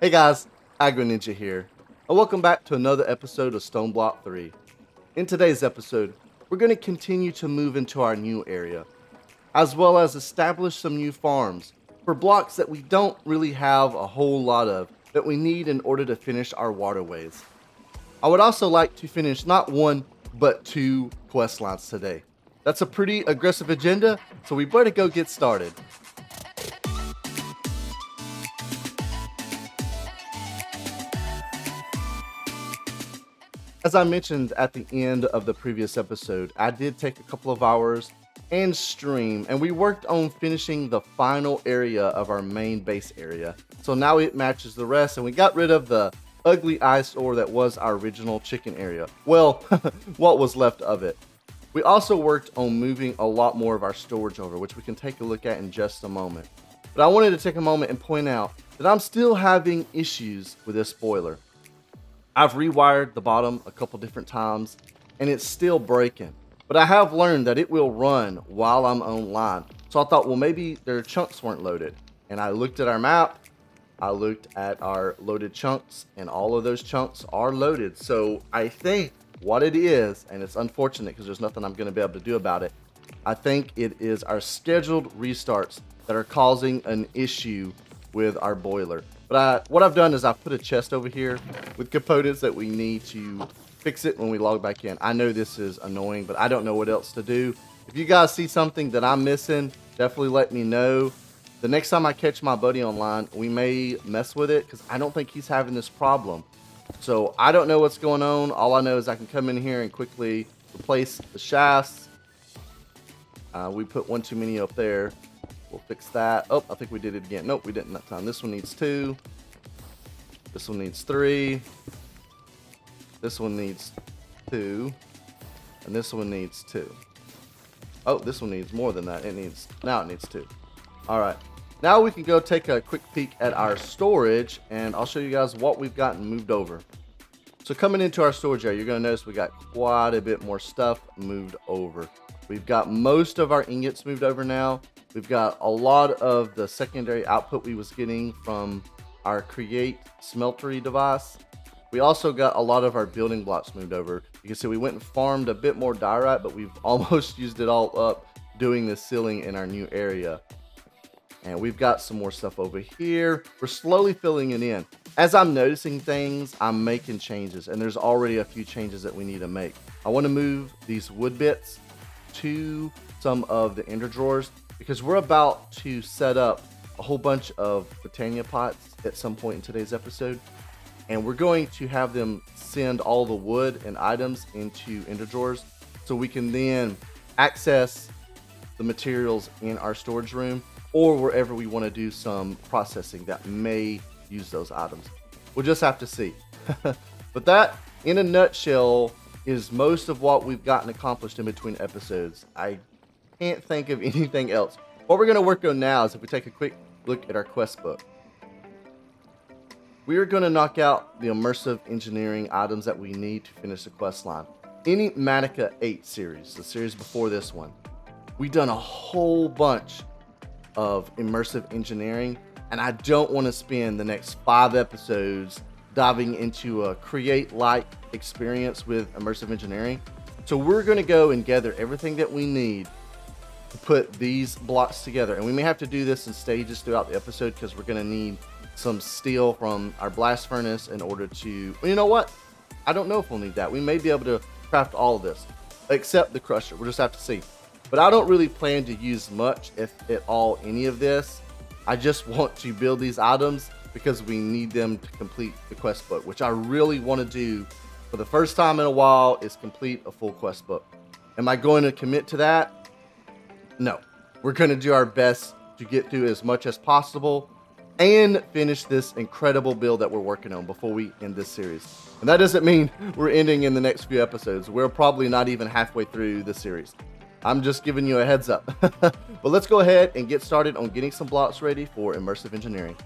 Hey guys, Agro Ninja here, and welcome back to another episode of StoneBlock 3. In today's episode, we're going to continue to move into our new area, as well as establish some new farms for blocks that we don't really have a whole lot of that we need in order to finish our waterways. I would also like to finish not one, but 2 quest lines today. That's a pretty aggressive agenda, so we better go get started. As I mentioned at the end of the previous episode, I did take a couple of hours and stream, and we worked on finishing the final area of our main base area. So now it matches the rest, and we got rid of the ugly eyesore that was our original chicken area. Well, what was left of it. We also worked on moving a lot more of our storage over, which we can take a look at in just a moment. But I wanted to take a moment and point out that I'm still having issues with this boiler. I've rewired the bottom a couple different times and it's still breaking, but I have learned that it will run while I'm online. So I thought, well, maybe their chunks weren't loaded. And I looked at our map, I looked at our loaded chunks, and all of those chunks are loaded. So I think what it is, and it's unfortunate because there's nothing I'm going to be able to do about it, I think it is our scheduled restarts that are causing an issue with our boiler. But what I've done is I've put a chest over here with components that we need to fix it when we log back in. I know this is annoying, but I don't know what else to do. If you guys see something that I'm missing, definitely let me know. The next time I catch my buddy online, we may mess with it because I don't think he's having this problem. So I don't know what's going on. All I know is I can come in here and quickly replace the shafts. We put one too many up there. We'll fix that. Oh, I think we did it again. Nope, we didn't that time. This one needs 2. This one needs 3. This one needs 2. And this one needs 2. Oh, this one needs more than that. Now it needs 2. All right. Now we can go take a quick peek at our storage, and I'll show you guys what we've gotten moved over. So coming into our storage area, you're going to notice we got quite a bit more stuff moved over. We've got most of our ingots moved over now. We've got a lot of the secondary output we was getting from our create smeltery device. We also got a lot of our building blocks moved over. You can see we went and farmed a bit more diorite, but we've almost used it all up doing the ceiling in our new area. And we've got some more stuff over here. We're slowly filling it in. As I'm noticing things, I'm making changes, and there's already a few changes that we need to make. I want to move these wood bits to some of the ender drawers because we're about to set up a whole bunch of Botany Pots at some point in today's episode, and we're going to have them send all the wood and items into ender drawers so we can then access the materials in our storage room or wherever we want to do some processing that may use those items. We'll just have to see. But that, in a nutshell, is most of what we've gotten accomplished in between episodes. I can't think of anything else. What we're going to work on now is if we take a quick look at our quest book. We are going to knock out the Immersive Engineering items that we need to finish the quest line. In Magmators 8 series, the series before this one, we've done a whole bunch of Immersive Engineering, and I don't want to spend the next 5 episodes diving into a create-like experience with Immersive Engineering. So we're going to go and gather everything that we need to put these blocks together. And we may have to do this in stages throughout the episode because we're going to need some steel from our blast furnace in order to, well, you know what? I don't know if we'll need that. We may be able to craft all of this, except the crusher. We'll just have to see. But I don't really plan to use much, if at all, any of this. I just want to build these items because we need them to complete the quest book, which I really want to do for the first time in a while is complete a full quest book. Am I going to commit to that? No. We're going to do our best to get through as much as possible and finish this incredible build that we're working on before we end this series. And that doesn't mean we're ending in the next few episodes. We're probably not even halfway through the series. I'm just giving you a heads up. But let's go ahead and get started on getting some blocks ready for Immersive Engineering.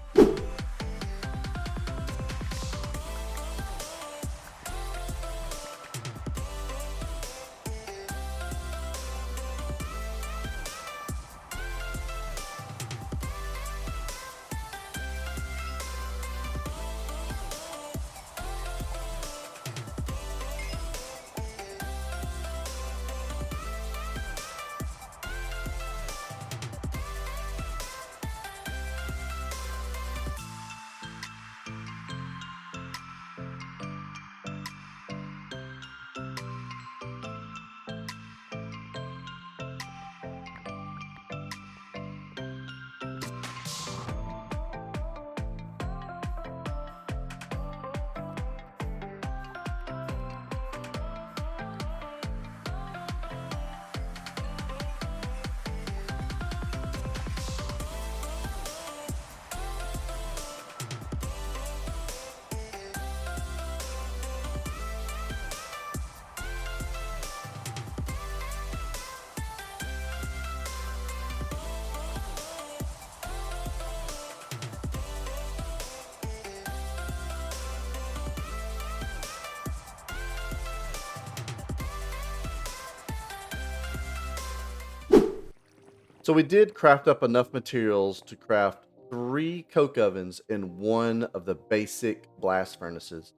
So we did craft up enough materials to craft 3 coke ovens in one of the basic blast furnaces.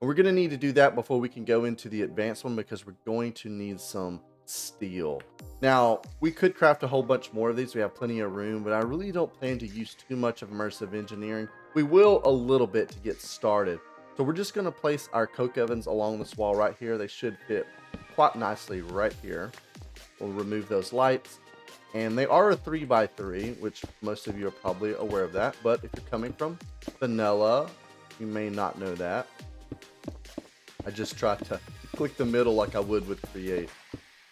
And we're going to need to do that before we can go into the advanced one because we're going to need some steel. Now, we could craft a whole bunch more of these. We have plenty of room, but I really don't plan to use too much of immersive engineering. We will a little bit to get started. So we're just going to place our coke ovens along this wall right here. They should fit quite nicely right here. We'll remove those lights. And they are a 3x3, which most of you are probably aware of that. But if you're coming from vanilla, you may not know that. I just tried to click the middle like I would with create.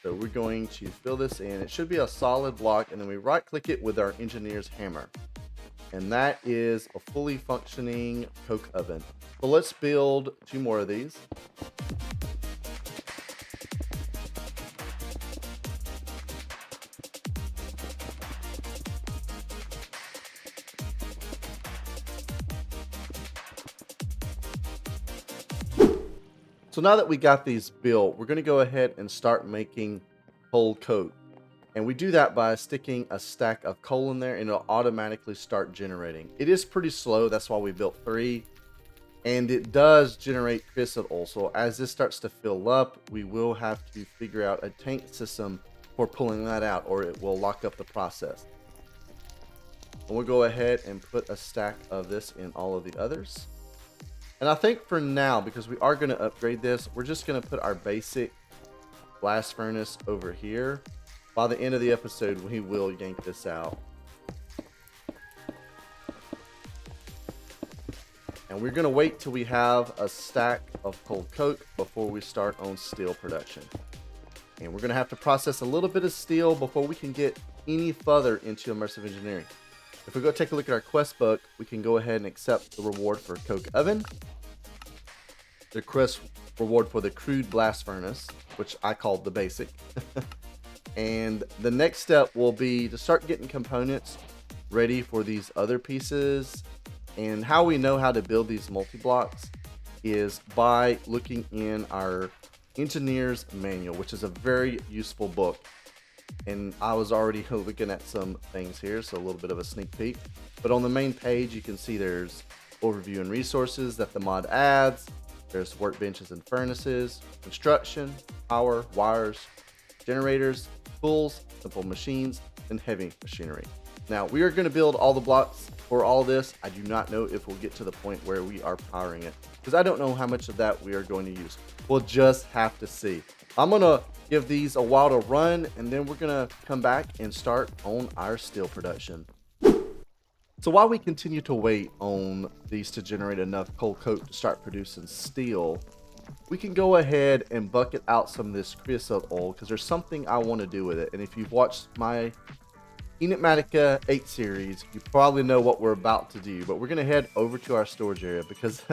So we're going to fill this in. It should be a solid block, and then we right click it with our engineer's hammer. And that is a fully functioning coke oven. So let's build 2 more of these. So now that we got these built, we're going to go ahead and start making coal coke. And we do that by sticking a stack of coal in there and it'll automatically start generating. It is pretty slow, that's why we built 3. And it does generate crystal oil. So as this starts to fill up, we will have to figure out a tank system for pulling that out or it will lock up the process. And we'll go ahead and put a stack of this in all of the others. And I think for now, because we are going to upgrade this, we're just going to put our basic blast furnace over here. By the end of the episode, we will yank this out. And we're going to wait till we have a stack of coal coke before we start on steel production. And we're going to have to process a little bit of steel before we can get any further into immersive engineering. If we go take a look at our quest book, we can go ahead and accept the reward for coke oven, the quest reward for the crude blast furnace, which I called the basic. And the next step will be to start getting components ready for these other pieces. And how we know how to build these multi-blocks is by looking in our engineer's manual, which is a very useful book. And I was already looking at some things here, so a little bit of a sneak peek. But on the main page, you can see there's overview and resources that the mod adds. There's workbenches and furnaces, construction, power, wires, generators, tools, simple machines, and heavy machinery. Now, we are going to build all the blocks for all this. I do not know if we'll get to the point where we are powering it, because I don't know how much of that we are going to use. We'll just have to see. I'm going to give these a while to run, and then we're going to come back and start on our steel production. So while we continue to wait on these to generate enough coal coke to start producing steel, we can go ahead and bucket out some of this creosote oil because there's something I want to do with it. And if you've watched my Enigmatica 8 series, you probably know what we're about to do. But we're going to head over to our storage area because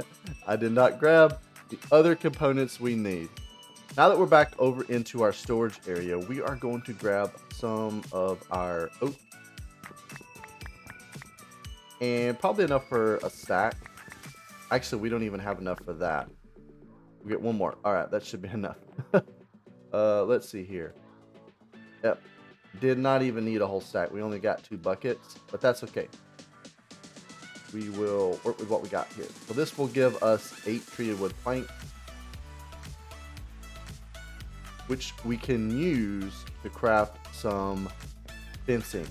I did not grab the other components we need. Now that we're back over into our storage area, we are going to grab some of our oak. And probably enough for a stack. Actually, we don't even have enough for that. We get 1 more. All right, that should be enough. Let's see here. Yep. Did not even need a whole stack. We only got 2 buckets, but that's okay. We will work with what we got here. So this will give us 8 treated wood planks, which we can use to craft some fencing.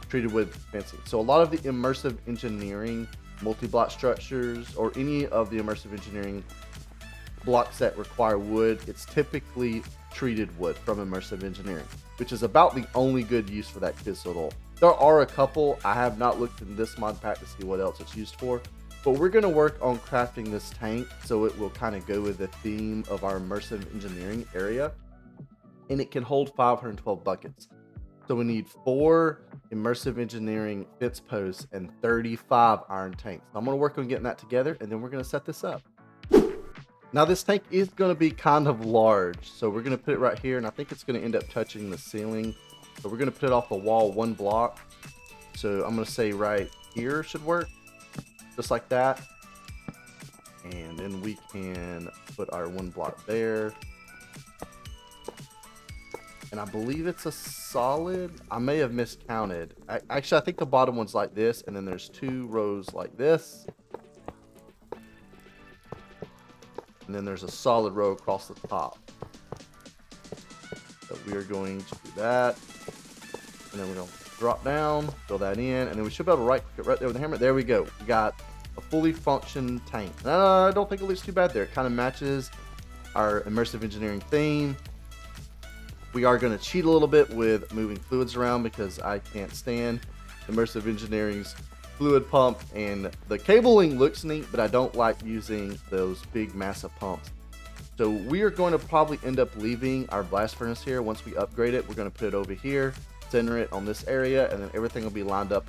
Treated wood fencing. So a lot of the immersive engineering multi-block structures or any of the immersive engineering blocks that require wood, it's typically treated wood from immersive engineering, which is about the only good use for that crystal oil. There are a couple. I have not looked in this mod pack to see what else it's used for, but we're going to work on crafting this tank so it will kind of go with the theme of our immersive engineering area, and it can hold 512 buckets. So we need 4 immersive engineering fence posts and 35 iron tanks. I'm going to work on getting that together, and then we're going to set this up. Now this tank is going to be kind of large, so we're going to put it right here, and I think it's going to end up touching the ceiling. So we're going to put it off the wall 1 block. So I'm going to say right here should work, just like that. And then we can put our 1 block there. and I believe it's a solid. I may have miscounted. Actually, I think the bottom one's like this, and then there's 2 rows like this. And then there's a solid row across the top. So we are going to do that. And then we're going to drop down, fill that in, and then we should be able to right click it right there with the hammer. There we go. We got a fully functioning tank. I don't think it looks too bad there. It kind of matches our Immersive Engineering theme. We are going to cheat a little bit with moving fluids around because I can't stand Immersive Engineering's fluid pump, and the cabling looks neat, but I don't like using those big massive pumps. So we are going to probably end up leaving our blast furnace here. Once we upgrade it, we're going to put it over here, center it on this area, and then everything will be lined up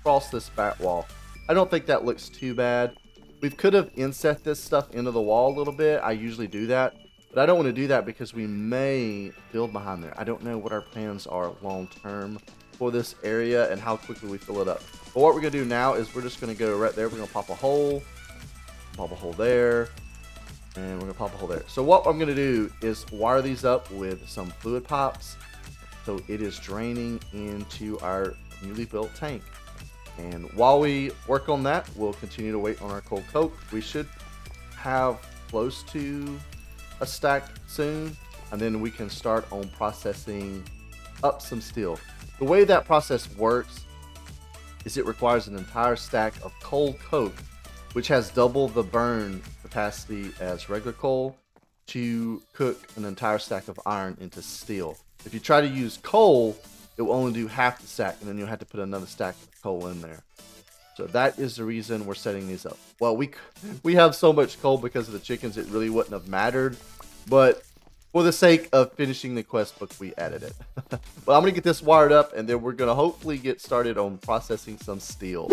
across this back wall. I don't think that looks too bad. We could have inset this stuff into the wall a little bit. I usually do that, but I don't want to do that because we may build behind there. I don't know what our plans are long term for this area and how quickly we fill it up. But what we're going to do now is we're just going to go right there. We're going to pop a hole there, and we're going to pop a hole there. So what I'm going to do is wire these up with some fluid pipes so it is draining into our newly built tank. And while we work on that, we'll continue to wait on our cold coke. We should have close to a stack soon, and then we can start on processing up some steel. The way that process works is it requires an entire stack of cold coke, which has double the burn capacity as regular coal, to cook an entire stack of iron into steel. If you try to use coal, it will only do half the stack, and then you'll have to put another stack of coal in there. So that is the reason we're setting these up. Well, we have so much coal because of the chickens, it really wouldn't have mattered. But for the sake of finishing the quest book, we added it. But I'm going to get this wired up, and then we're going to hopefully get started on processing some steel.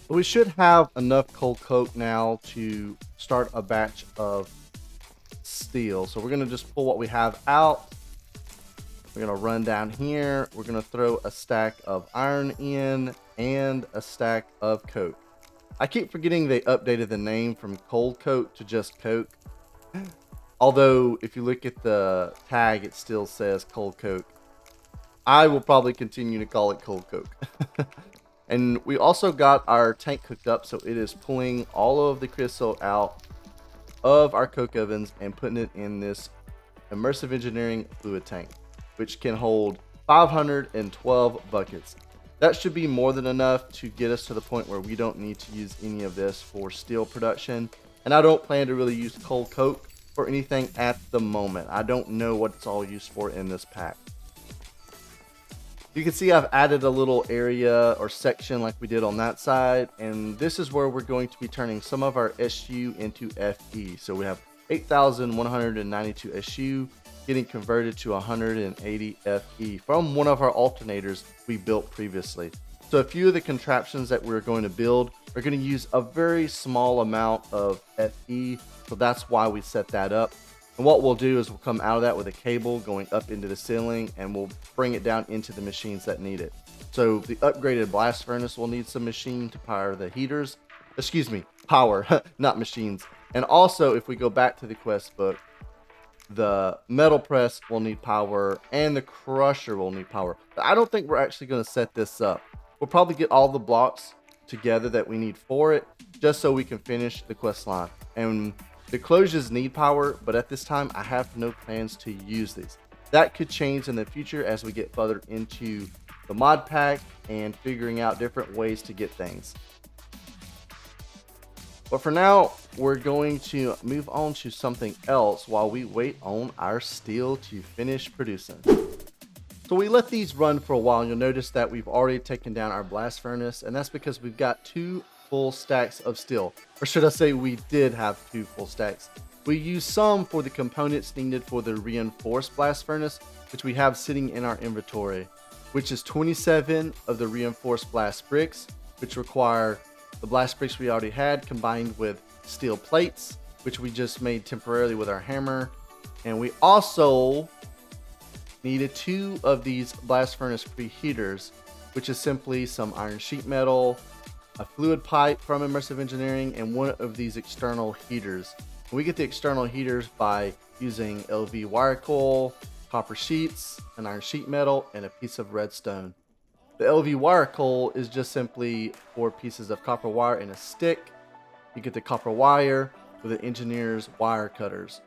We should have enough cold coke now to start a batch of steel. So we're going to just pull what we have out. We're going to run down here. We're going to throw a stack of iron in and a stack of coke. I keep forgetting they updated the name from cold coke to just coke. Although if you look at the tag, it still says cold coke. I will probably continue to call it cold coke. And we also got our tank cooked up, so it is pulling all of the creosote out of our coke ovens and putting it in this Immersive Engineering fluid tank, which can hold 512 buckets. That should be more than enough to get us to the point where we don't need to use any of this for steel production. And I don't plan to really use cold coke for anything at the moment. I don't know what it's all used for in this pack. You can see I've added a little area or section like we did on that side, and this is where we're going to be turning some of our SU into FE. So we have 8,192 SU getting converted to 180 FE from one of our alternators we built previously. So a few of the contraptions that we're going to build are going to use a very small amount of FE, so that's why we set that up. And what we'll do is we'll come out of that with a cable going up into the ceiling, and we'll bring it down into the machines that need it. So the upgraded blast furnace will need some machine to power the heaters. Excuse me, power, not machines. And also, if we go back to the quest book, the metal press will need power and the crusher will need power. But I don't think we're actually going to set this up. We'll probably get all the blocks together that we need for it, just so we can finish the quest line. And the closures need power, but at this time I have no plans to use these. That could change in the future as we get further into the mod pack and figuring out different ways to get things. But for now, we're going to move on to something else while we wait on our steel to finish producing. So we let these run for a while, and you'll notice that we've already taken down our blast furnace, and that's because we've got 2 full stacks of steel. Or should I say we did have 2 full stacks. We used some for the components needed for the reinforced blast furnace, which we have sitting in our inventory, which is 27 of the reinforced blast bricks, which require the blast bricks we already had combined with steel plates, which we just made temporarily with our hammer. And we also needed 2 of these blast furnace preheaters, which is simply some iron sheet metal, a fluid pipe from Immersive Engineering, and one of these external heaters. We get the external heaters by using LV wire coil, copper sheets, an iron sheet metal, and a piece of redstone. The LV wire coal is just simply 4 pieces of copper wire and a stick. You get the copper wire with the engineer's wire cutters.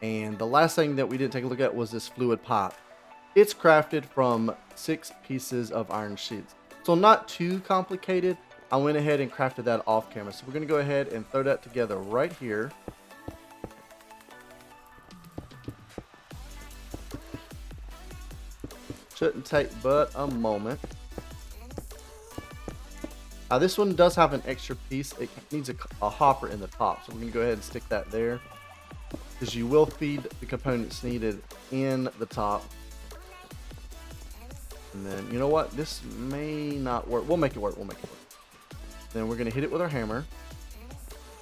And the last thing that we didn't take a look at was this fluid pipe. It's crafted from 6 pieces of iron sheets. So not too complicated. I went ahead and crafted that off camera. So we're going to go ahead and throw that together right here. Shouldn't take but a moment. This one does have an extra piece. It needs a hopper in the top. So we're going to go ahead and stick that there, because you will feed the components needed in the top. And then, you know what? This may not work. We'll make it work. Then we're going to hit it with our hammer.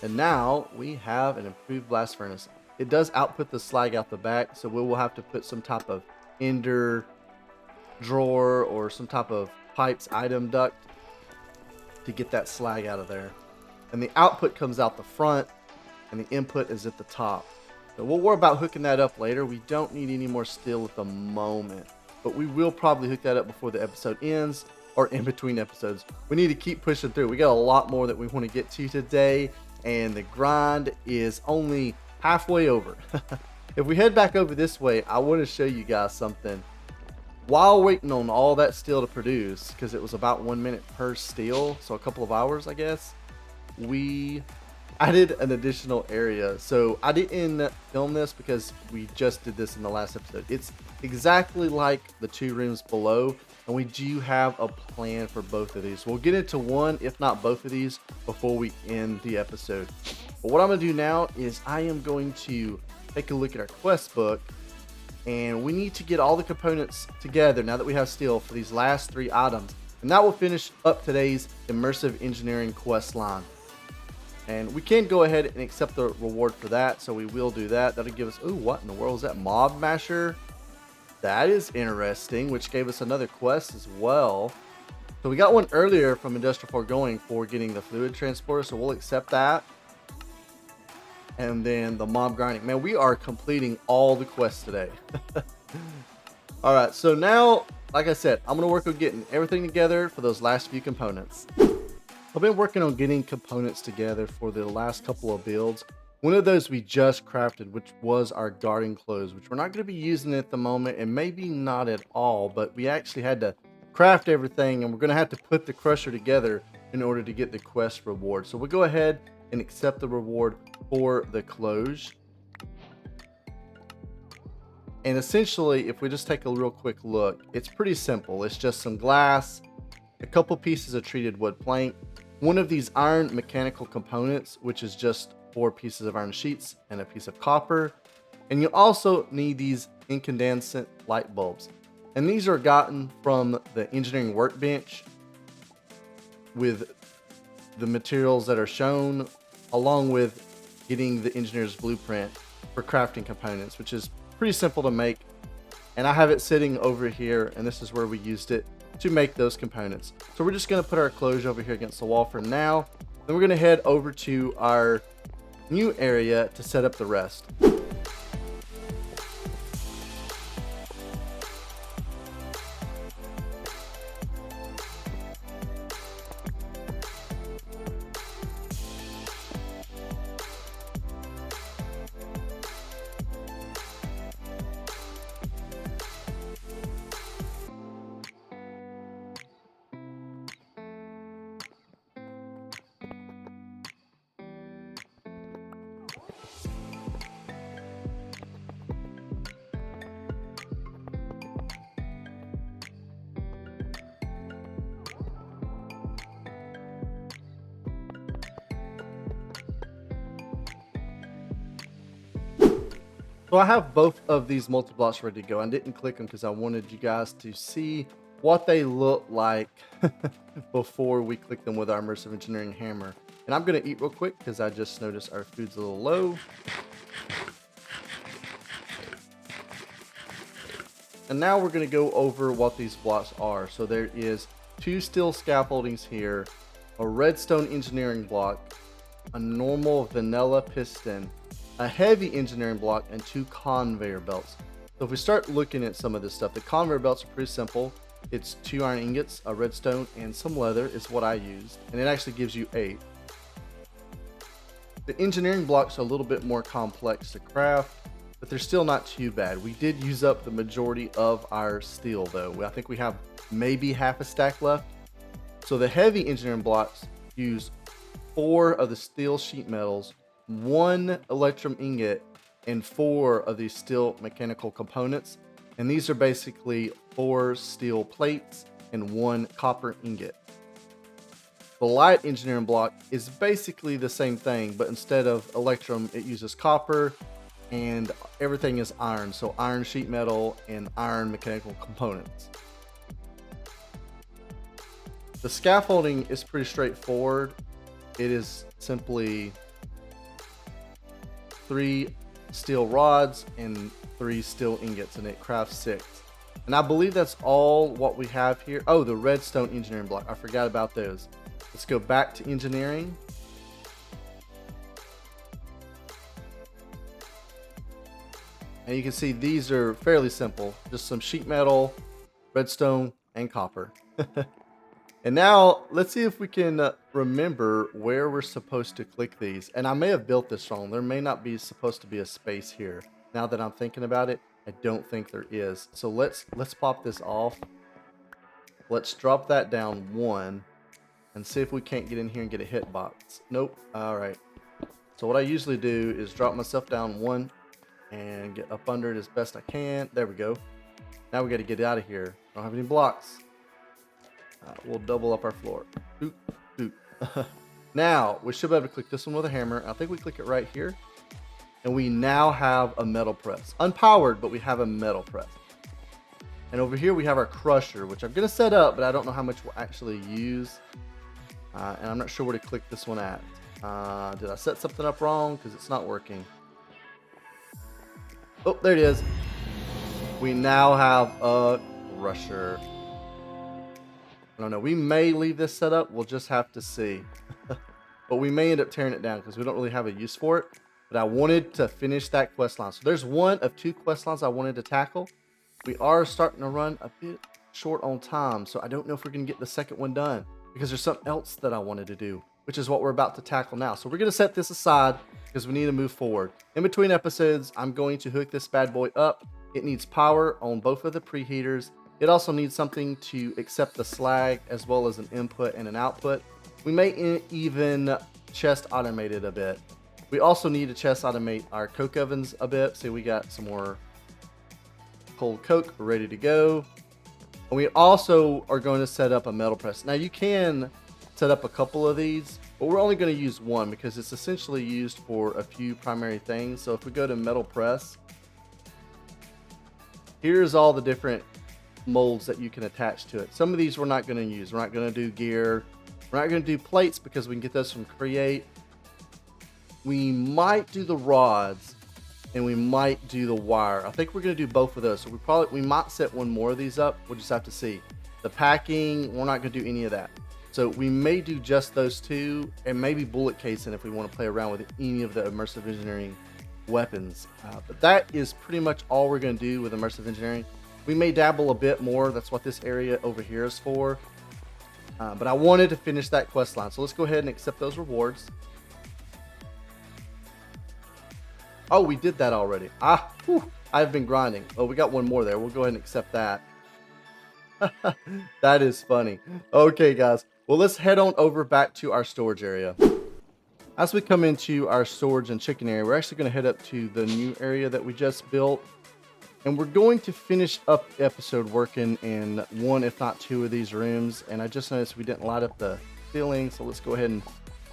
And now we have an improved blast furnace. It does output the slag out the back, so we will have to put some type of ender drawer or some type of pipes item duct to get that slag out of there. And the output comes out the front and the input is at the top. So we'll worry about hooking that up later. We don't need any more steel at the moment, but we will probably hook that up before the episode ends or in between episodes. We need to keep pushing through. We got a lot more that we want to get to today, and the grind is only halfway over. If we head back over this way, I want to show you guys something. While waiting on all that steel to produce, because it was about 1 minute per steel, so a couple of hours, I guess, we added an additional area. So I didn't film this because we just did this in the last episode. It's exactly like the 2 rooms below, and we do have a plan for both of these. We'll get into one, if not both of these, before we end the episode. But what I'm going to do now is I am going to take a look at our quest book, and we need to get all the components together now that we have steel for these last 3 items, and that will finish up today's Immersive Engineering quest line. And we can go ahead and accept the reward for that, so we will do that. That'll give us, ooh, what in the world is that? Mob Masher? That is interesting, which gave us another quest as well. So we got one earlier from Industrial Foregoing for getting the fluid transporter, so we'll accept that. And then the mob grinding. Man, we are completing all the quests today. All right, so now, like I said, I'm going to work on getting everything together for those last few components. I've been working on getting components together for the last couple of builds. One of those we just crafted, which was our garden clothes, which we're not going to be using at the moment, and maybe not at all, but we actually had to craft everything, and we're going to have to put the crusher together in order to get the quest reward. So we'll go ahead and accept the reward for the clothes. And essentially, if we just take a real quick look, it's pretty simple. It's just some glass, a couple pieces of treated wood plank, one of these iron mechanical components, which is just 4 pieces of iron sheets and a piece of copper. And you also need these incandescent light bulbs. And these are gotten from the engineering workbench with the materials that are shown, along with getting the engineer's blueprint for crafting components, which is pretty simple to make. And I have it sitting over here, and this is where we used it to make those components. So we're just going to put our clothes over here against the wall for now. Then we're going to head over to our new area to set up the rest. So I have both of these multi-blocks ready to go. I didn't click them because I wanted you guys to see what they look like before we click them with our Immersive Engineering hammer. And I'm going to eat real quick because I just noticed our food's a little low. And now we're going to go over what these blocks are. So there is 2 steel scaffoldings here, a redstone engineering block, a normal vanilla piston, a heavy engineering block, and 2 conveyor belts. So if we start looking at some of this stuff, the conveyor belts are pretty simple. It's 2 iron ingots, a redstone, and some leather is what I used, and it actually gives you 8. The engineering blocks are a little bit more complex to craft, but they're still not too bad. We did use up the majority of our steel though. I think we have maybe half a stack left. So the heavy engineering blocks use 4 of the steel sheet metals, 1 electrum ingot, and 4 of these steel mechanical components. And these are basically 4 steel plates and 1 copper ingot. The light engineering block is basically the same thing, but instead of electrum, it uses copper, and everything is iron. So iron sheet metal and iron mechanical components. The scaffolding is pretty straightforward. It is simply 3 steel rods and 3 steel ingots, and it crafts 6. And I believe that's all what we have here. Oh, the redstone engineering block. I forgot about those. Let's go back to engineering. And you can see these are fairly simple. Just some sheet metal, redstone, and copper. And now let's see if we can remember where we're supposed to click these. And I may have built this wrong. There may not be supposed to be a space here. Now that I'm thinking about it, I don't think there is. So let's pop this off. Let's drop that down 1 and see if we can't get in here and get a hitbox. Nope. All right. So what I usually do is drop myself down 1 and get up under it as best I can. There we go. Now we got to get out of here. I don't have any blocks. We'll double up our floor. Doot, doot. Now we should be able to click this one with a hammer. I think we click it right here, and we now have a metal press. Unpowered, but we have a metal press. And over here we have our crusher, which I'm going to set up, but I don't know how much we'll actually use. And I'm not sure where to click this one at. Did I set something up wrong? Because it's not working. Oh, there it is. We now have a crusher. I don't know. We may leave this set up. We'll just have to see. But we may end up tearing it down because we don't really have a use for it. But I wanted to finish that quest line. So there's one of 2 quest lines I wanted to tackle. We are starting to run a bit short on time. So I don't know if we're going to get the second one done, because there's something else that I wanted to do, which is what we're about to tackle now. So we're going to set this aside because we need to move forward. In between episodes, I'm going to hook this bad boy up. It needs power on both of the preheaters. It also needs something to accept the slag, as well as an input and an output. We may even chest automate it a bit. We also need to chest automate our coke ovens a bit. So we got some more cold coke ready to go. And we also are going to set up a metal press. Now you can set up a couple of these, but we're only going to use one because it's essentially used for a few primary things. So if we go to metal press, here's all the different molds that you can attach to it. Some of these we're not going to use. We're not going to do gear. We're not going to do plates because we can get those from Create. We might do the rods, and we might do the wire. I think we're going to do both of those. So we might set one more of these up. We'll just have to see. The packing, we're not going to do any of that. So we may do just those 2, and maybe bullet casing if we want to play around with any of the Immersive Engineering weapons. But that is pretty much all we're going to do with Immersive Engineering. We may dabble a bit more. That's what this area over here is for. But I wanted to finish that quest line. So let's go ahead and accept those rewards. Oh, we did that already. I've been grinding. Oh, we got one more there. We'll go ahead and accept that. That is funny. Okay, guys. Well, let's head on over back to our storage area. As we come into our storage and chicken area, we're actually going to head up to the new area that we just built. And we're going to finish up the episode working in 1, if not 2 of these rooms. And I just noticed we didn't light up the ceiling. So let's go ahead and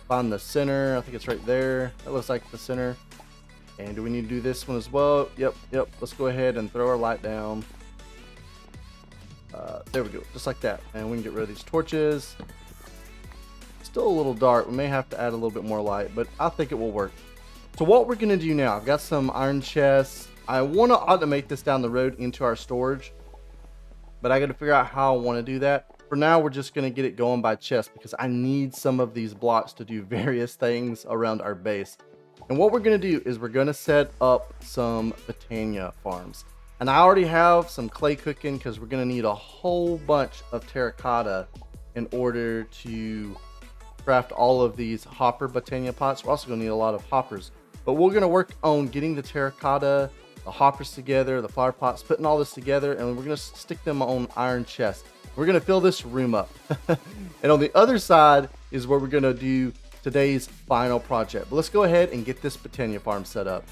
find the center. I think it's right there. That looks like the center. And do we need to do this one as well? Yep. Let's go ahead and throw our light down. There we go. Just like that. And we can get rid of these torches. Still a little dark. We may have to add a little bit more light, but I think it will work. So what we're going to do now, I've got some iron chests. I want to automate this down the road into our storage, but I got to figure out how I want to do that. For now, we're just going to get it going by chest because I need some of these blocks to do various things around our base. And what we're going to do is we're going to set up some Botany farms. And I already have some clay cooking because we're going to need a whole bunch of terracotta in order to craft all of these hopper Botany Pots. We're also going to need a lot of hoppers. But we're going to work on getting the terracotta, the hoppers together, the flower pots, putting all this together, and we're going to stick them on iron chests. We're going to fill this room up. And on the other side is where we're going to do today's final project. But let's go ahead and get this Botany farm set up.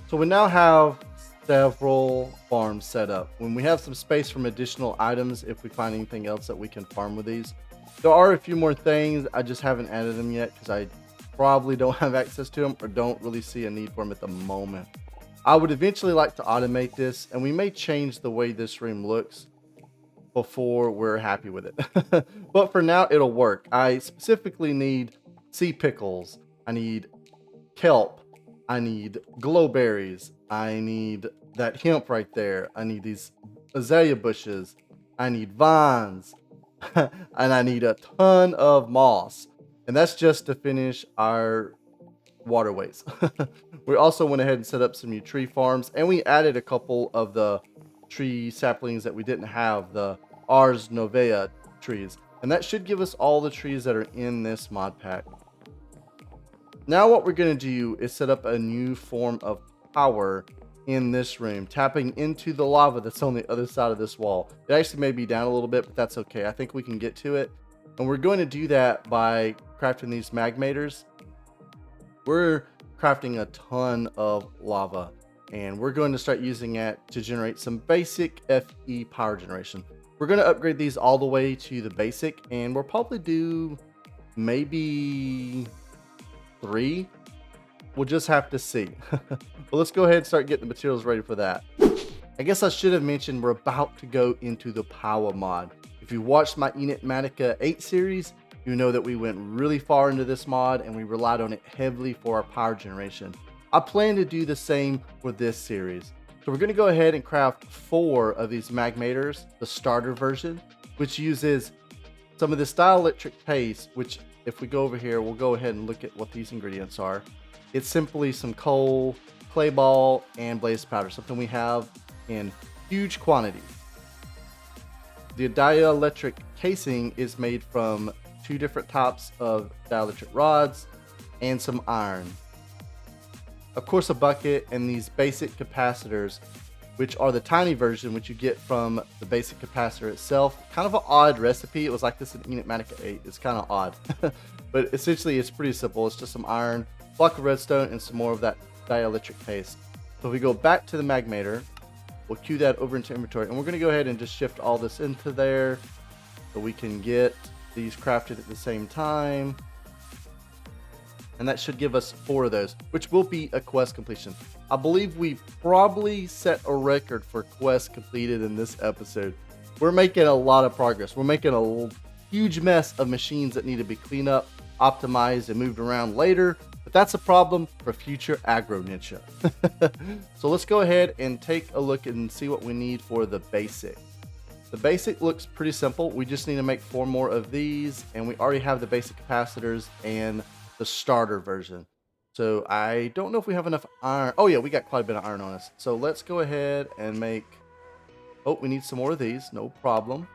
So we now have several farms set up. When we have some space from additional items, if we find anything else that we can farm with these. There are a few more things, I just haven't added them yet because I probably don't have access to them or don't really see a need for them at the moment. I would eventually like to automate this, and we may change the way this room looks before we're happy with it. But for now, it'll work. I specifically need sea pickles, I need kelp, I need glowberries, I need that hemp right there, I need these azalea bushes, I need vines, and I need a ton of moss. And that's just to finish our waterways. We also went ahead and set up some new tree farms, and we added a couple of the tree saplings that we didn't have, the Ars Novea trees. And that should give us all the trees that are in this mod pack. Now what we're going to do is set up a new form of power in this room, tapping into the lava that's on the other side of this wall. It actually may be down a little bit, but that's okay. I think we can get to it. And we're going to do that by crafting these Magmators. We're crafting a ton of lava, and we're going to start using it to generate some basic FE power generation. We're going to upgrade these all the way to the basic, and we'll probably do maybe 3. We'll just have to see. But let's go ahead and start getting the materials ready for that. I guess I should have mentioned we're about to go into the Powah mod. If you watched my Enigmatica 8 series, you know that we went really far into this mod and we relied on it heavily for our power generation. I plan to do the same for this series. So we're going to go ahead and craft 4 of these Magmators, the starter version, which uses some of this dielectric paste, which if we go over here, we'll go ahead and look at what these ingredients are. It's simply some coal, clay ball, and blaze powder, something we have in huge quantities. The dielectric casing is made from 2 different types of dielectric rods and some iron. Of course, a bucket and these basic capacitors, which are the tiny version, which you get from the basic capacitor itself. Kind of an odd recipe. It was like this in Enigmatica 8. It's kind of odd. But essentially, it's pretty simple. It's just some iron, block of redstone, and some more of that dielectric paste. So if we go back to the Magmator, we'll cue that over into inventory, and we're going to go ahead and just shift all this into there so we can get these crafted at the same time. And that should give us 4 of those, which will be a quest completion. I believe we probably set a record for quests completed in this episode. We're making a lot of progress. We're making a huge mess of machines that need to be cleaned up, optimized, and moved around later. But that's a problem for future Agro Ninja. So let's go ahead and take a look and see what we need for the basic. The basic looks pretty simple. We just need to make 4 more of these, and we already have the basic capacitors and the starter version. So I don't know if we have enough iron. Oh yeah, we got quite a bit of iron on us. So let's go ahead and make, oh, we need some more of these, no problem.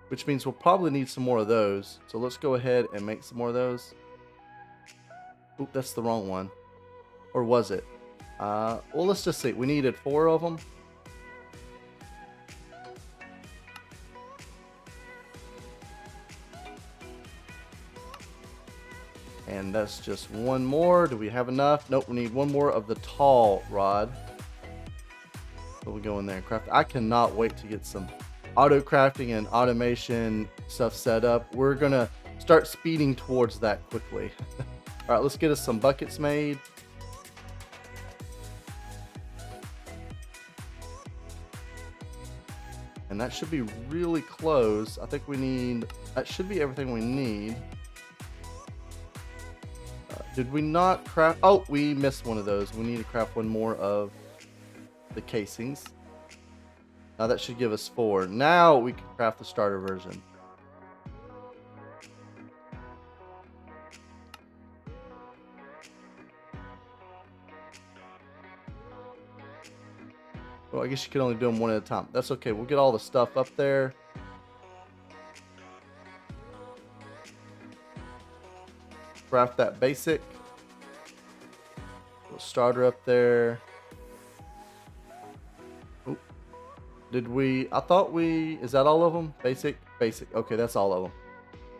Which means we'll probably need some more of those. So let's go ahead and make some more of those. Oop, that's the wrong one. Or was it? Well, let's just see. We needed 4 of them. And that's just 1 more. Do we have enough? Nope, we need 1 more of the tall rod. So we'll go in there and craft. I cannot wait to get some auto crafting and automation stuff set up. We're gonna start speeding towards that quickly. All right, let's get us some buckets made. And that should be really close. I think we need, that should be everything we need. Did we not craft? Oh, we missed one of those. We need to craft 1 more of the casings. Now that should give us 4. Now we can craft the starter version. Well, I guess you can only do them 1 at a time. That's okay. We'll get all the stuff up there. Craft that basic. We'll starter up there. Oop. Did we? I thought we. Is that all of them? Basic, basic. Okay, that's all of them.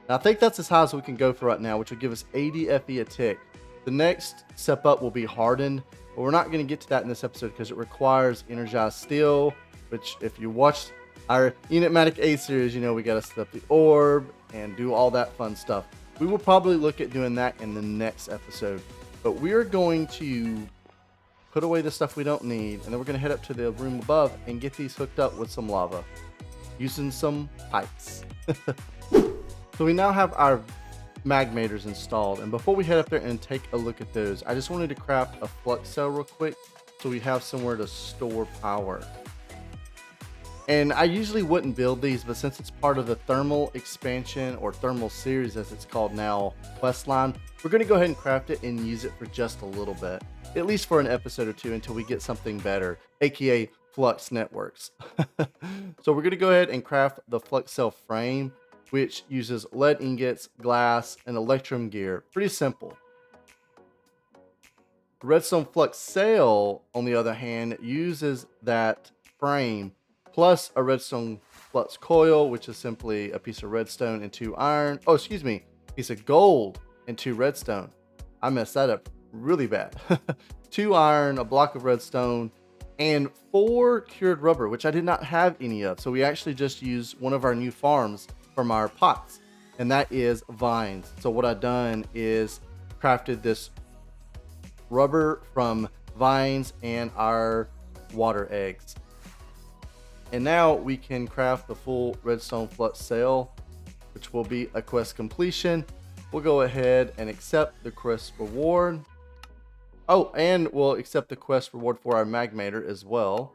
Now, I think that's as high as we can go for right now, which will give us 80 FE a tick. The next step up will be hardened, but we're not going to get to that in this episode because it requires energized steel. Which, if you watched our Enigmatic A series, you know we got to set up the orb and do all that fun stuff. We will probably look at doing that in the next episode. But we're going to put away the stuff we don't need, and then we're going to head up to the room above and get these hooked up with some lava using some pipes. So we now have our Magmators installed, and before we head up there and take a look at those, I just wanted to craft a flux cell real quick so we have somewhere to store power. And I usually wouldn't build these, but since it's part of the thermal expansion, or thermal series as it's called now, quest line, we're going to go ahead and craft it and use it for just a little bit, at least for an episode or 2 until we get something better, aka flux networks. So we're going to go ahead and craft the flux cell frame, which uses lead ingots, glass, and electrum gear. Pretty simple. The redstone flux cell, on the other hand, uses that frame plus a redstone flux coil, which is simply a piece of redstone and 2 iron. Oh, excuse me, piece of gold and 2 redstone. I messed that up really bad. 2 iron, a block of redstone, and 4 cured rubber, which I did not have any of. So we actually just used one of our new farms from our pots, and that is vines. So what I've done is crafted this rubber from vines and our water eggs. And now we can craft the full redstone flux cell, which will be a quest completion. We'll go ahead and accept the quest reward. Oh, and we'll accept the quest reward for our Magmator as well,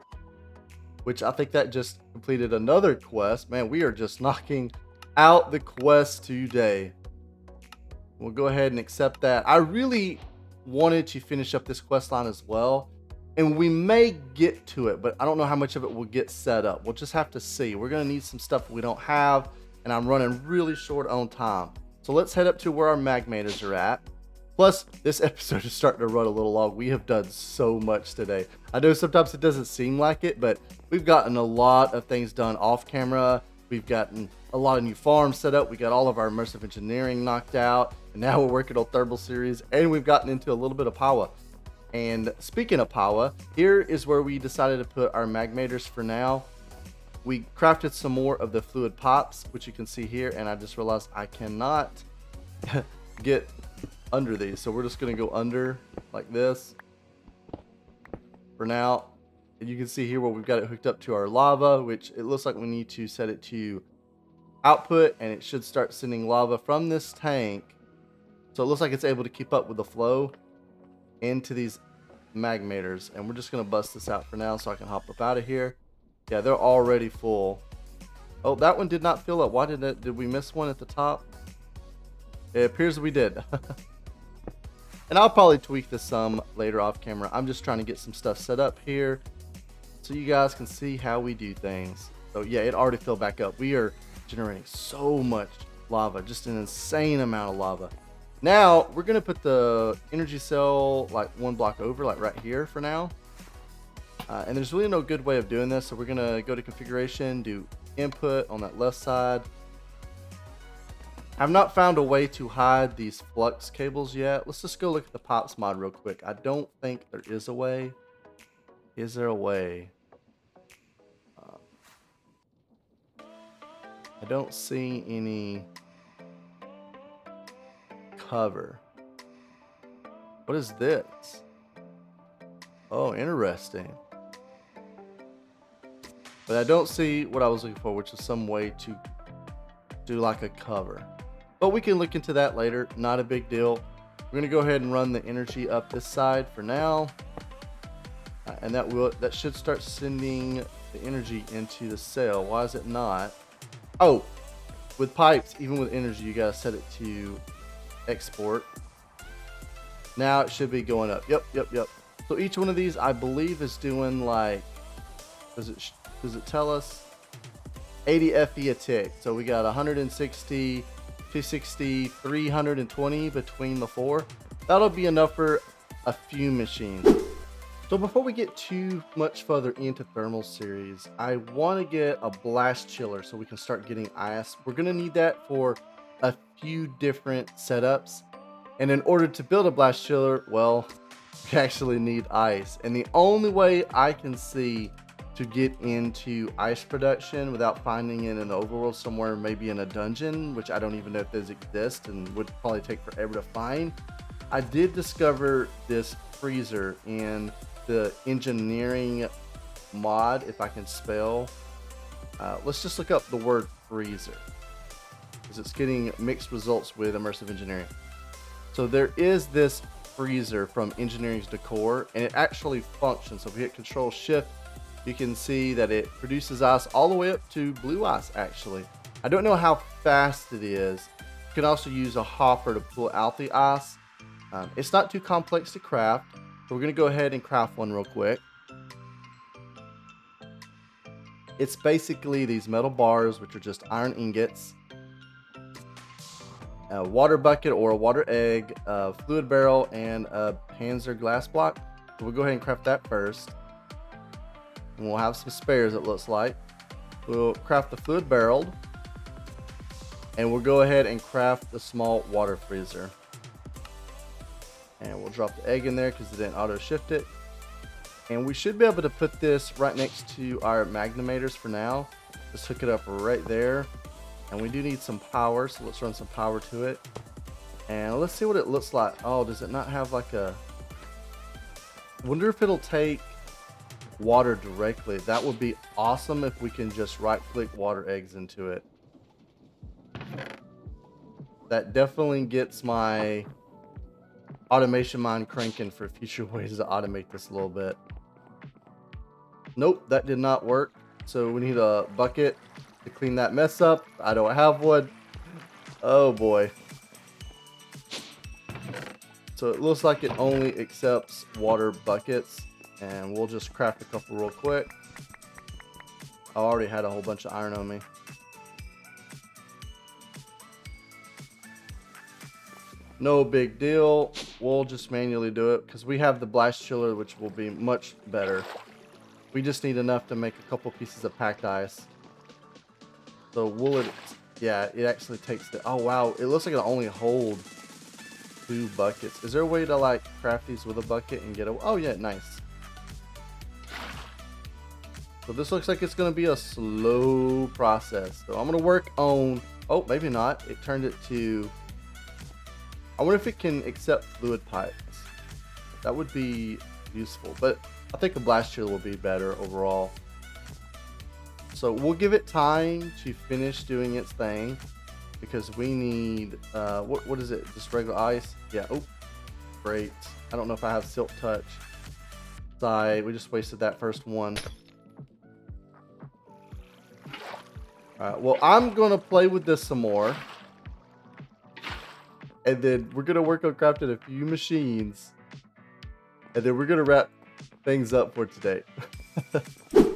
which I think that just completed another quest. Man, we are just knocking out the quest today. We'll go ahead and accept that. I really wanted to finish up this quest line as well, and we may get to it, but I don't know how much of it will get set up. We'll just have to see. We're going to need some stuff we don't have, and I'm running really short on time. So let's head up to where our Magmators are at. Plus, this episode is starting to run a little long. We have done so much today. I know sometimes it doesn't seem like it, but we've gotten a lot of things done off camera. We've gotten a lot of new farms set up. We got all of our Immersive Engineering knocked out, and now we're working on Thermal Series, and we've gotten into a little bit of Powah. And speaking of Powah, here is where we decided to put our Magmators for now. We crafted some more of the fluid pops, which you can see here, and I just realized I cannot get under these, so we're just going to go under like this for now. And you can see here where we've got it hooked up to our lava, which it looks like we need to set it to output, and it should start sending lava from this tank. So it looks like it's able to keep up with the flow into these Magmators, and we're just going to bust this out for now so I can hop up out of here. Yeah, they're already full. Oh, that one did not fill up. Why did we miss one at the top? It appears we did. And I'll probably tweak this some later off camera. I'm just trying to get some stuff set up here so you guys can see how we do things. So yeah, it already filled back up. We are generating so much lava, just an insane amount of lava. Now we're gonna put the energy cell like one block over, like right here for now. And there's really no good way of doing this, so we're gonna go to configuration, do input on that left side. I've not found a way to hide these flux cables yet. Let's just go look at the Pops mod real quick. I don't think there is a way. Is there a way? I don't see any cover. What is this? Oh, interesting. But I don't see what I was looking for, which is some way to do like a cover. But we can look into that later. Not a big deal. We're gonna go ahead and run the energy up this side for now, and that should start sending the energy into the cell. Why is it not? Oh, with pipes, even with energy, you gotta set it to export. Now it should be going up. Yep. So each one of these, I believe, is doing like, does it tell us? 80 FE a tick. So we got 160, 260, 320 between the four. That'll be enough for a few machines. So before we get too much further into Thermal Series, I want to get a blast chiller so we can start getting ice. We're going to need that for a few different setups. And in order to build a blast chiller, well, we actually need ice. And the only way I can see to get into ice production without finding it in an overworld somewhere, maybe in a dungeon, which I don't even know if those exist and would probably take forever to find. I did discover this freezer in the engineering mod, if I can spell. Let's just look up the word freezer, because it's getting mixed results with Immersive Engineering. So there is this freezer from Engineering's Decor, and it actually functions. So if we hit Control Shift, you can see that it produces ice all the way up to blue ice, actually. I don't know how fast it is. You can also use a hopper to pull out the ice. It's not too complex to craft. So we're gonna go ahead and craft one real quick. It's basically these metal bars, which are just iron ingots, a water bucket or a water egg, a fluid barrel, and a Panzer glass block. So we'll go ahead and craft that first. And we'll have some spares, it looks like. We'll craft the fluid barrel, and we'll go ahead and craft the small water freezer. And we'll drop the egg in there because it didn't auto shift it. And we should be able to put this right next to our Magmators for now. Just hook it up right there. And we do need some power, so let's run some power to it. And let's see what it looks like. Oh, does it not have like a... I wonder if it'll take water directly. That would be awesome if we can just right click water eggs into it. That definitely gets my automation mind cranking for future ways to automate this a little bit. Nope, that did not work. So we need a bucket to clean that mess up. I don't have one. Oh boy. So it looks like it only accepts water buckets. And we'll just craft a couple real quick. I already had a whole bunch of iron on me. No big deal. We'll just manually do it because we have the blast chiller, which will be much better. We just need enough to make a couple pieces of packed ice. So will it... Yeah, it actually takes the... Oh wow, it looks like it'll only hold 2 buckets. Is there a way to like craft these with a bucket and get a... Oh yeah, nice. So this looks like it's going to be a slow process. So I'm going to work on... Oh, maybe not. It turned it to... I wonder if it can accept fluid pipes. That would be useful. But I think a blast chiller will be better overall. So we'll give it time to finish doing its thing. Because we need... what is it? Just regular ice? Yeah. Oh, great. I don't know if I have silk touch. We just wasted that first one. All right, well, I'm going to play with this some more. And then we're going to work on crafting a few machines. And then we're going to wrap things up for today. So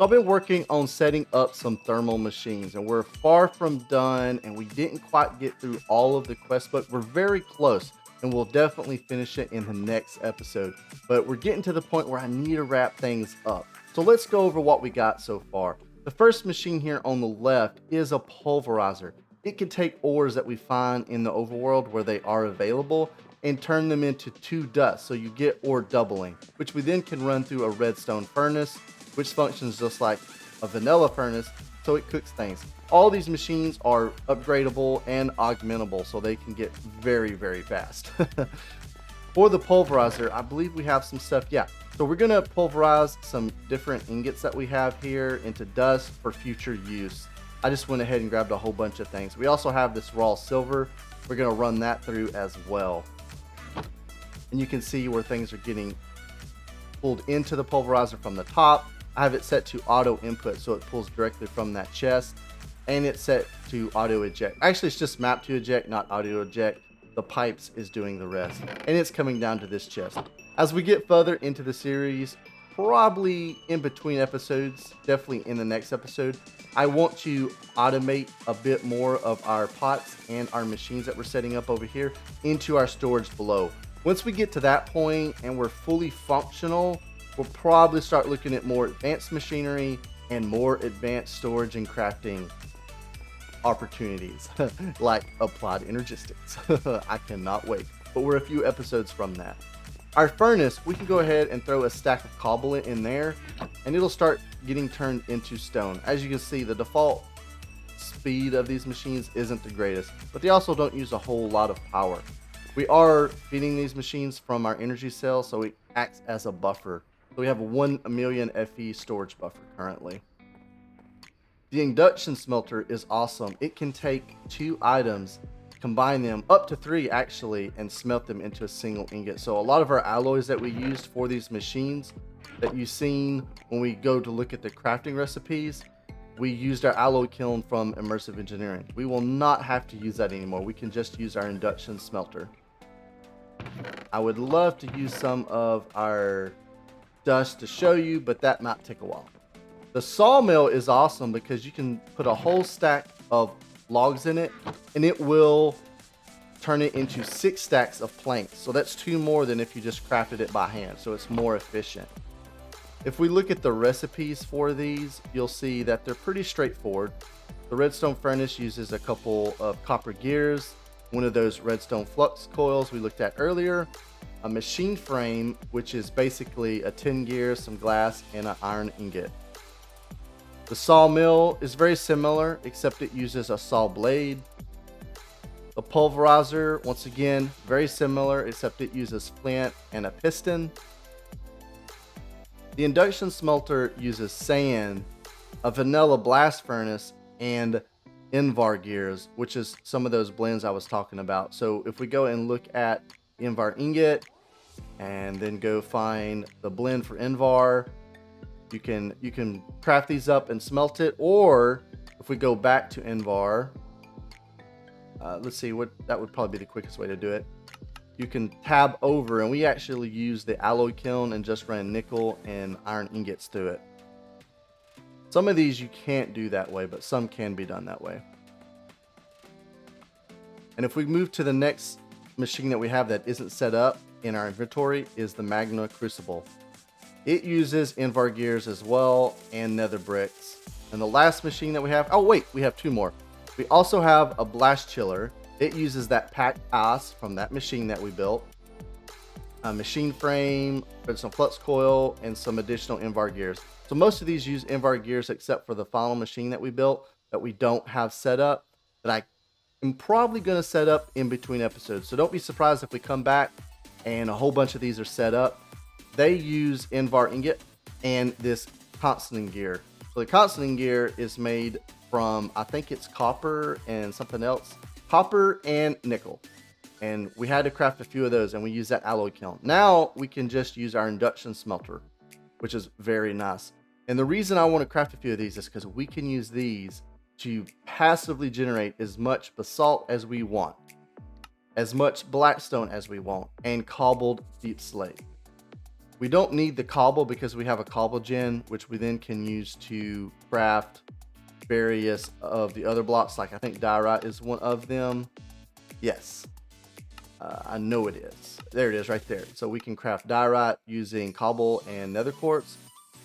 I've been working on setting up some thermal machines, and we're far from done, and we didn't quite get through all of the quest book. We're very close, and we'll definitely finish it in the next episode. But we're getting to the point where I need to wrap things up. So let's go over what we got so far. The first machine here on the left is a pulverizer. It can take ores that we find in the overworld where they are available and turn them into 2 dust, so you get ore doubling, which we then can run through a redstone furnace, which functions just like a vanilla furnace, so it cooks things. All these machines are upgradable and augmentable, so they can get very, very fast. For the pulverizer, I believe we have some stuff, yeah. So we're gonna pulverize some different ingots that we have here into dust for future use. I just went ahead and grabbed a whole bunch of things. We also have this raw silver. We're gonna run that through as well. And you can see where things are getting pulled into the pulverizer from the top. I have it set to auto input, so it pulls directly from that chest, and it's set to auto eject. Actually, it's just mapped to eject, not auto eject. The pipes is doing the rest, and it's coming down to this chest. As we get further into the series, probably in between episodes, definitely in the next episode, I want to automate a bit more of our pots and our machines that we're setting up over here into our storage below. Once we get to that point and we're fully functional, we'll probably start looking at more advanced machinery and more advanced storage and crafting opportunities like applied energistics. I cannot wait, but we're a few episodes from that. Our furnace, we can go ahead and throw a stack of cobble in there and it'll start getting turned into stone. As you can see, the default speed of these machines isn't the greatest, but they also don't use a whole lot of power. We are feeding these machines from our energy cell, so it acts as a buffer. So we have a 1 million FE storage buffer currently. The Induction Smelter is awesome. It can take 2 items, combine them, up to 3 actually, and smelt them into a single ingot. So a lot of our alloys that we used for these machines that you've seen when we go to look at the crafting recipes, we used our alloy kiln from Immersive Engineering. We will not have to use that anymore. We can just use our Induction Smelter. I would love to use some of our dust to show you, but that might take a while. The Sawmill is awesome because you can put a whole stack of logs in it and it will turn it into 6 stacks of planks. So that's 2 more than if you just crafted it by hand, so it's more efficient. If we look at the recipes for these, you'll see that they're pretty straightforward. The Redstone Furnace uses a couple of copper gears, one of those redstone flux coils we looked at earlier, a machine frame, which is basically a tin gear, some glass, and an iron ingot. The Sawmill is very similar, except it uses a saw blade. The pulverizer, once again, very similar, except it uses flint and a piston. The Induction Smelter uses sand, a vanilla blast furnace, and Invar gears, which is some of those blends I was talking about. So if we go and look at Invar ingot and then go find the blend for Invar, you can craft these up and smelt it. Or if we go back to Invar, let's see, that would probably be the quickest way to do it. You can tab over, and we actually use the alloy kiln and just ran nickel and iron ingots through it. Some of these you can't do that way, but some can be done that way. And if we move to the next machine that we have that isn't set up in our inventory, is the Magma Crucible. It uses Invar gears as well and nether bricks. And the last machine that we have, oh wait, we have 2 more. We also have a blast chiller. It uses that packed ice from that machine that we built, a machine frame, redstone flux coil, and some additional Invar gears. So most of these use Invar gears except for the final machine that we built that we don't have set up, that I am probably going to set up in between episodes. So don't be surprised if we come back and a whole bunch of these are set up. They use Invar ingot and this constant gear. So the constant gear is made from, I think it's copper and something else. Copper and nickel. And we had to craft a few of those, and we use that alloy kiln. Now we can just use our Induction Smelter, which is very nice. And the reason I want to craft a few of these is because we can use these to passively generate as much basalt as we want, as much blackstone as we want, and cobbled deep slate. We don't need the cobble because we have a cobble gen, which we then can use to craft various of the other blocks. Like I think diorite is one of them. Yes, I know it is. There it is right there. So we can craft diorite using cobble and nether quartz,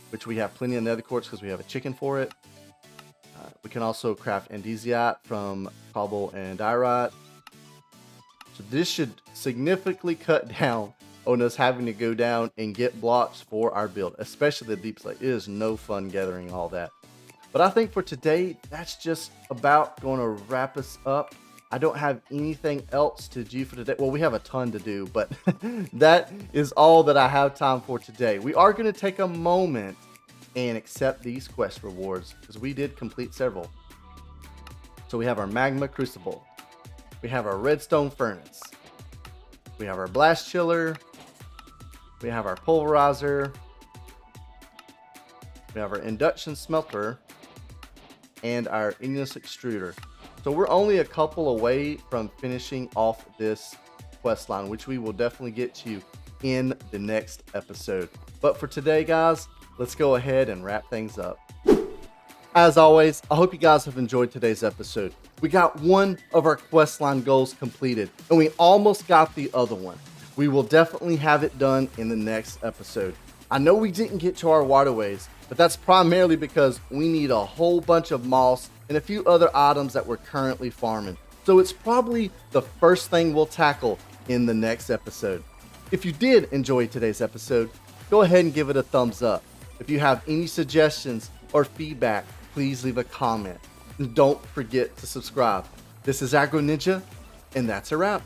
which we have plenty of nether quartz because we have a chicken for it. We can also craft andesite from cobble and diorite. So this should significantly cut down on us having to go down and get blocks for our build, especially the deep slate. It is no fun gathering all that. But I think for today, that's just about going to wrap us up. I don't have anything else to do for today. Well, we have a ton to do, but that is all that I have time for today. We are going to take a moment and accept these quest rewards because we did complete several. So we have our magma crucible. We have our redstone furnace. We have our blast chiller. We have our pulverizer. We have our induction smelter and our igneous extruder. So we're only a couple away from finishing off this quest line, which we will definitely get to in the next episode. But for today, guys, let's go ahead and wrap things up. As always, I hope you guys have enjoyed today's episode. We got one of our questline goals completed, and we almost got the other one. We will definitely have it done in the next episode. I know we didn't get to our waterways, but that's primarily because we need a whole bunch of moss and a few other items that we're currently farming. So it's probably the first thing we'll tackle in the next episode. If you did enjoy today's episode, go ahead and give it a thumbs up. If you have any suggestions or feedback, please leave a comment. And don't forget to subscribe. This is Agro Ninja, and that's a wrap.